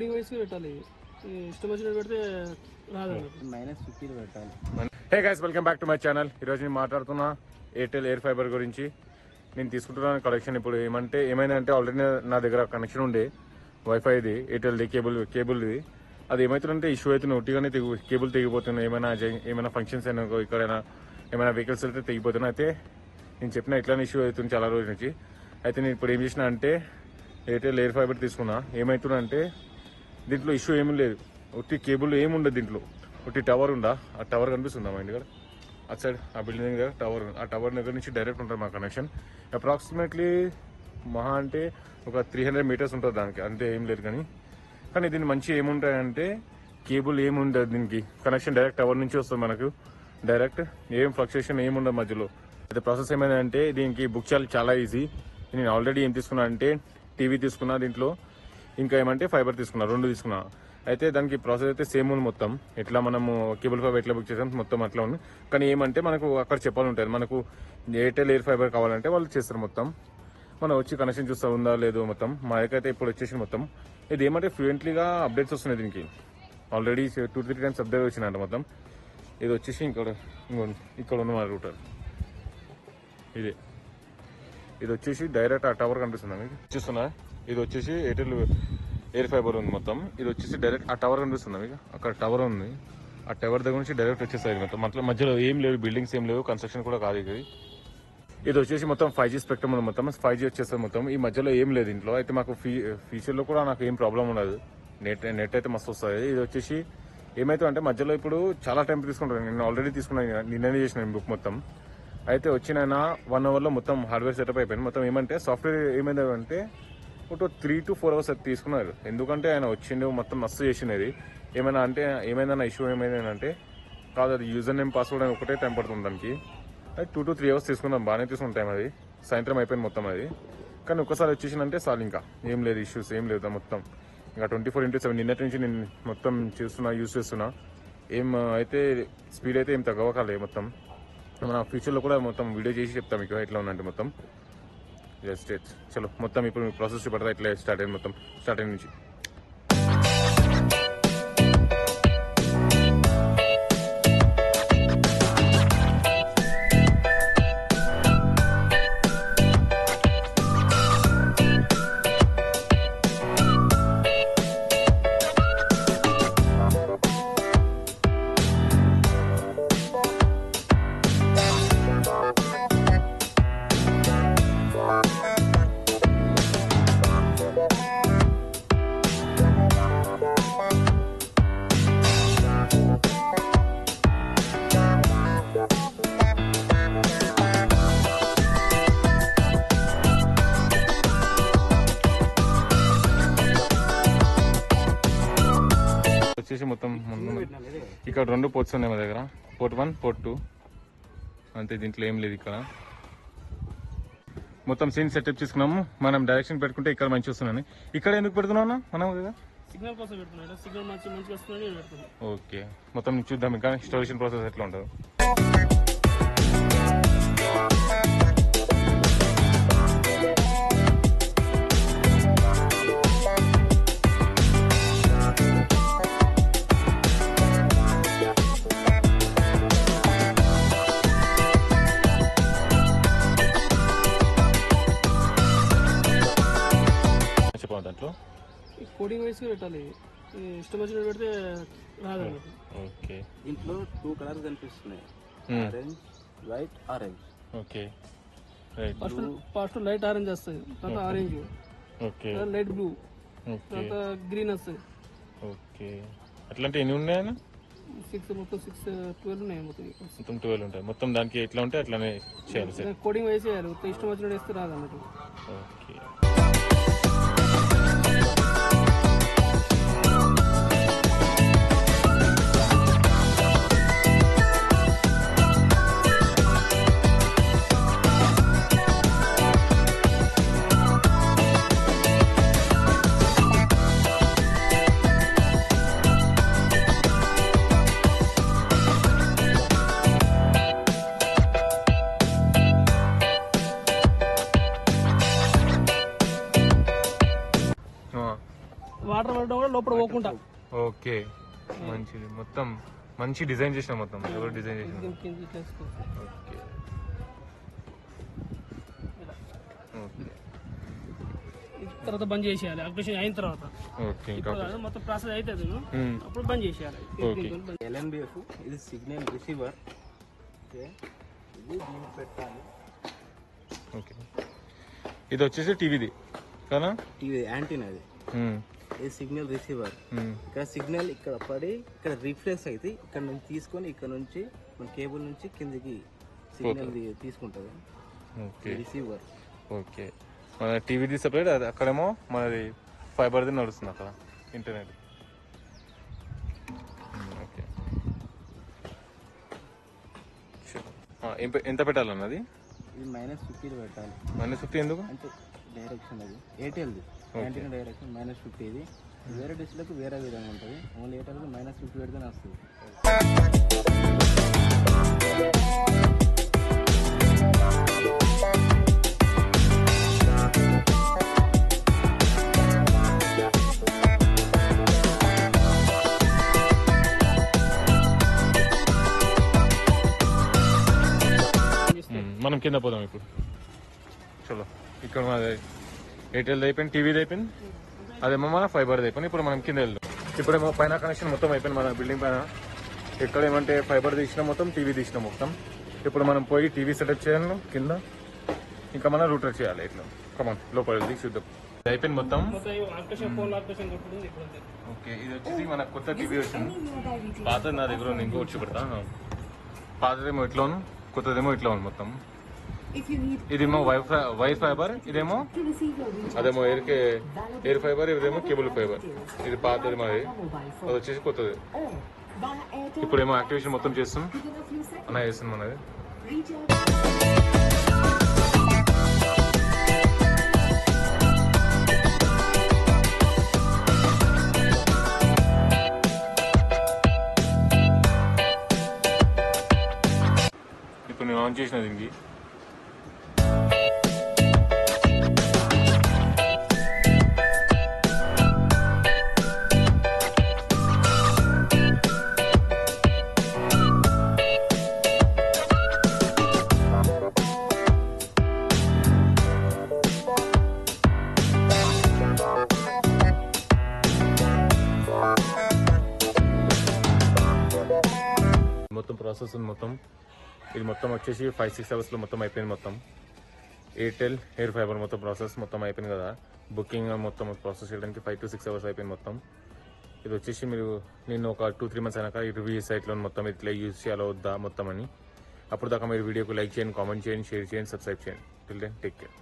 Coding vice పెట్టాలి, ఇష్టం వచ్చినట్టు పెడితే రాదు. -50 పెట్టాలి. Hey guys, welcome back to my channel. ఈరోజు నేను మాట్లాడుతున్నా ఎయిర్టెల్ ఎయిర్ ఫైబర్ గురించి. నేను తీసుకుంటున్నాను కనెక్షన్. ఇప్పుడు ఏమైందంటే ఆల్రెడీ నా దగ్గర కనెక్షన్ ఉండే వైఫైది, ఎయిర్టెల్ది కేబుల్ది. అది ఏమవుతుందంటే ఇష్యూ అవుతుంది, ఒట్టిగానే కేబుల్ తెగిపోతున్నాయి. ఏమైనా ఫంక్షన్స్ అయినా ఇక్కడైనా ఏమైనా వెహికల్స్ వెళ్తే తెగిపోతున్నాయి. అయితే నేను చెప్పిన ఇట్లానే ఇష్యూ అవుతుంది చాలా రోజుల నుంచి. అయితే నేను ఇప్పుడు ఏం చేసిన అంటే ఎయిర్టెల్ ఎయిర్ ఫైబర్ తీసుకున్నా. ఏమవుతుందంటే దీంట్లో ఇష్యూ ఏమీ లేదు, ఒట్టి కేబుల్ ఏముండదు దీంట్లో. ఒట్టి టవర్ ఉందా, ఆ టవర్ కనిపిస్తుందా మా ఇంటి దగ్గర అటు సైడ్ ఆ బిల్డింగ్ దగ్గర టవర్, ఆ టవర్ దగ్గర నుంచి డైరెక్ట్ ఉంటుంది మా కనెక్షన్. అప్రాక్సిమేట్లీ మహా అంటే ఒక 300 మీటర్స్ ఉంటుంది దానికి, అంతే, ఏం లేదు. కానీ దీని మంచి ఏముంటాయంటే కేబుల్ ఏముండదు దీనికి, కనెక్షన్ డైరెక్ట్ టవర్ నుంచి వస్తుంది మనకు డైరెక్ట్, ఏం ఫ్లక్చుయేషన్ ఏముండదు మధ్యలో. అయితే ప్రాసెస్ ఏమైందంటే దీనికి బుక్ చేయాలి చాలా ఈజీ. నేను ఆల్రెడీ ఏం తీసుకున్నా అంటే టీవీ తీసుకున్నా, దీంట్లో ఇంకా ఏమంటే ఫైబర్ తీసుకున్నా, 2 తీసుకున్నా. అయితే దానికి ప్రాసెస్ అయితే సేమ్ ఉంది మొత్తం. ఎట్లా మనము కేబుల్ ఫైబర్ ఎట్లా బుక్ చేసాం మొత్తం అట్లా ఉంది. కానీ ఏమంటే మనకు అక్కడ చెప్పాలి ఉంటుంది, మనకు ఎయిర్టెల్ ఎయిర్ ఫైబర్ కావాలంటే వాళ్ళు చేస్తారు మొత్తం. మనం వచ్చి కనెక్షన్ చూస్తా ఉందా లేదో మొత్తం. మా అయితే ఇప్పుడు వచ్చేసి మొత్తం ఇది ఏమంటే ఫ్లూయెంట్లీగా అప్డేట్స్ వస్తున్నాయి దీనికి. ఆల్రెడీ 2-3 టైమ్స్ అప్డేట్ వచ్చినాయంట మొత్తం. ఇది వచ్చేసి ఇక్కడ ఉన్న మా రూటర్ ఇది వచ్చేసి డైరెక్ట్ ఆ టవర్ కనిపిస్తుంది మీకు చూస్తున్నా. ఇది వచ్చేసి ఎయిర్టెల్ ఎయిర్ ఫైబర్ ఉంది మొత్తం. ఇది వచ్చేసి డైరెక్ట్ ఆ టవర్ కనిపిస్తుంది మీకు, అక్కడ టవర్ ఉంది. ఆ టవర్ దగ్గర నుంచి డైరెక్ట్ వచ్చేస్తుంది మొత్తం. మధ్యలో ఏం లేవు, బిల్డింగ్స్ ఏం లేవు, కన్స్ట్రక్షన్ కూడా కాదు ఇది. ఇది వచ్చేసి మొత్తం 5G స్పెక్ట్రమ్ ఉంది మొత్తం, 5G వచ్చేస్తుంది మొత్తం. ఈ మధ్యలో ఏం లేదు ఇంట్లో. అయితే మాకు ఫ్యూచర్లో కూడా నాకు ఏం ప్రాబ్లం ఉండదు, నెట్ అయితే మస్తు వస్తుంది. ఇది వచ్చేసి ఏమైతే అంటే మధ్యలో ఇప్పుడు చాలా టైం తీసుకుంటాను. నేను ఆల్రెడీ తీసుకున్నాను, నిన్ననే చేసిన బుక్ మొత్తం. అయితే వచ్చిన 1 అవర్లో మొత్తం హార్డ్వేర్ సెటప్ అయిపోయింది మొత్తం. ఏమంటే సాఫ్ట్వేర్ ఏమైందంటే ఒక 3 to 4 hours అది తీసుకున్నారు. ఎందుకంటే ఆయన వచ్చిండు మొత్తం మస్తు చేసినది. ఏమైనా ఇష్యూ ఏమైందంటే కాదు, అది యూజర్ నేమ్ పాస్వర్డ్ అని ఒకటే టైం పడుతుంది దానికి. అది 2 to 3 hours తీసుకుందాం, బాగానే తీసుకున్న టైం. అది సాయంత్రం అయిపోయింది మొత్తం అది. కానీ ఒక్కసారి వచ్చేసిందంటే చాలు, ఇంకా ఏం లేదు, ఇష్యూస్ ఏం లేదు మొత్తం. ఇంకా 24/7 నిన్నటి నుంచి నేను మొత్తం యూజ్ చేస్తున్నా. ఏం అయితే స్పీడ్ అయితే ఏం తగ్గవకాలే మొత్తం. మన ఫ్యూచర్లో కూడా మొత్తం వీడియో చేసి చెప్తాం మీకు ఎట్లా ఉందంటే మొత్తం. జస్ట్ చలో మొత్తం ఇప్పుడు ప్రాసెస్ చూపడతా ఎట్లా స్టార్ట్ అయింది మొత్తం, స్టార్టింగ్ నుంచి. వచ్చేసి మొత్తం ఇక్కడ 2 పోర్ట్స్ ఉన్నాయి మా దగ్గర, పోర్ట్ 1, పోర్ట్ 2 అంతే. దీంట్లో ఏం లేదు. ఇక్కడ మొత్తం సీన్ సెటప్ చేసుకున్నాము. మనం డైరెక్షన్ పెట్టుకుంటే ఇక్కడ మంచి వస్తున్నాను. ఇక్కడ ఎందుకు పెడుతున్నావు మనం కదా, సిగ్నల్ కోసం పెడుతున్నాడు, సిగ్నల్ మంచిగా వస్తున్నాడు పెడుతున్నాడు. ఓకే, మొత్తం చూద్దాం ఇంకా ఇన్స్టాలేషన్ ప్రాసెస్ ఎట్లా ఉంటుంది. దాంట్లో కోడింగ్ వైస్ పెట్టాలి, ఇష్టం వచ్చినట్టు పెడితే రాదు. ఓకే, ఇంట్లో 2 కలర్స్ కనిపిస్తున్నాయి, orange, white, orange. Okay, first light orange వస్తుంది, తర్వాత ఆరెంజ్, ఓకే, లైట్ బ్లూ, తర్వాత గ్రీన్ వస్తుంది. ఓకే, అట్లాంటి ఎన్ని ఉన్నాయన్న? 6 మొత్తం 12 ఉన్నాయి మొత్తం 12 ఉంటాయి మొత్తం. దానికి ఎట్లా ఉంటే అట్లానే చేయాలి సార్. కోడింగ్ వైస్ చేయాలి, ఇష్టం వచ్చినట్టు వేస్తే రాదు అన్నట్టు. ఓకే, వాటర్ పడడం కూడా లోపల పోకుండా. ఓకే, మంచిది. మొత్తం మంచి డిజైన్ చేసిన మొత్తం ఎవరు డిజైన్ చేసిన. Okay okay. తర్వాత బంద్ చేసేయాలి ఆపరేషన్ అయిన తర్వాత. ఓకే, మొత్తం ప్రాసెస్ అవుతుంది అప్పుడు బంద్ చేసేయాలి. LNBF ఇది సిగ్నల్ రిసీవర్. ఓకే, ఇది దీనికి పెట్టాలి. ఓకే, ఇది వచ్చేసి టీవీది కదా, టీవీ యాంటీనా ఇది. ఇది సిగ్నల్ రిసీవర్. ఇక్కడ సిగ్నల్ ఇక్కడ పడి ఇక్కడ రిఫ్లెక్స్ అయితే ఇక్కడ నుంచి తీసుకొని ఇక్కడ నుంచి మన కేబుల్ నుంచి కిందకి సిగ్నల్ తీసుకుంటుంది. Okay, receiver. ఓకే, మన టీవీది సపరేట్, అది అక్కడేమో మనది ఫైబర్ది నడుస్తుంది అక్కడ ఇంటర్నెట్. ఓకే, ఎంత పెట్టాలన్నది? ఇది -50 పెట్టాలి. -50 ఎందుకు అంటే డైరెక్షన్ అది ఎయిర్టెల్ది యాంటీనా డైరెక్షన్ -50. ఇది వేరే డిష్లకు వేరే విధంగా ఉంటుంది. ఓన్లీ ఎయిర్టెల్కి -50 పెడితేనే వస్తుంది. మనం కింద పోదాం ఇప్పుడు. చలో, ఇక్కడ మాది ఎయిర్టెల్ అయిపోయింది, టీవీది అయిపోయింది, అదేమో మన ఫైబర్ది అయిపోయింది. ఇప్పుడు మనం కింద వెళ్దాం. ఇప్పుడేమో పైన కనెక్షన్ మొత్తం అయిపోయింది మన బిల్డింగ్ పైన. ఇక్కడ ఏమంటే ఫైబర్ తీసినా మొత్తం, టీవీ తీసినా మొత్తం. ఇప్పుడు మనం పోయి టీవీ సెటప్ చేయాలి కింద, ఇంకా మనం రూటర్ చేయాలి. ఇట్లా కమాన్ లోపల వెళ్ళి చూద్దాం. అయిపోయింది మొత్తం. ఓకే, ఇది వచ్చేసి మన కొత్త టీవీ వచ్చింది. పాత నా దగ్గర ఉంది, ఇంకో వచ్చి పెడతా. పాతదేమో ఇట్లాను, కొత్తదేమో ఇట్లా ఉంది మొత్తం. ఇదేమో వైర్ ఫైబర్, ఇదేమో అదేమో ఎయిర్ ఫైబర్, ఇదేమో కేబుల్ ఫైబర్. ఇది పాతది మాది, అది వచ్చేసి కొత్తది. ఇప్పుడేమో యాక్టివేషన్ మొత్తం చేస్తాం అన్న, చేస్తాం మనది. ఇప్పుడు నేను ఆన్ చేసిన దీనికి. మొత్తం ప్రాసెస్ మొత్తం ఇది మొత్తం వచ్చేసి 5-6 అవర్స్లో మొత్తం అయిపోయింది. మొత్తం ఎయిర్టెల్ ఎయిర్ ఫైబర్ మొత్తం ప్రాసెస్ మొత్తం అయిపోయింది కదా. బుకింగ్ మొత్తం ప్రాసెస్ చేయడానికి 5 to 6 అవర్స్ అయిపోయింది మొత్తం. ఇది వచ్చేసి మీరు నేను ఒక 2-3 months అయినాక ఈ రివ్యూ సైట్లో మొత్తం ఇట్లా యూజ్ చేయాలో వద్దా మొత్తం అని. అప్పుడు దాకా మీరు వీడియోకి లైక్ చేయండి, కామెంట్ చేయండి, షేర్ చేయండి, సబ్స్క్రైబ్ చేయండి. Till then take care.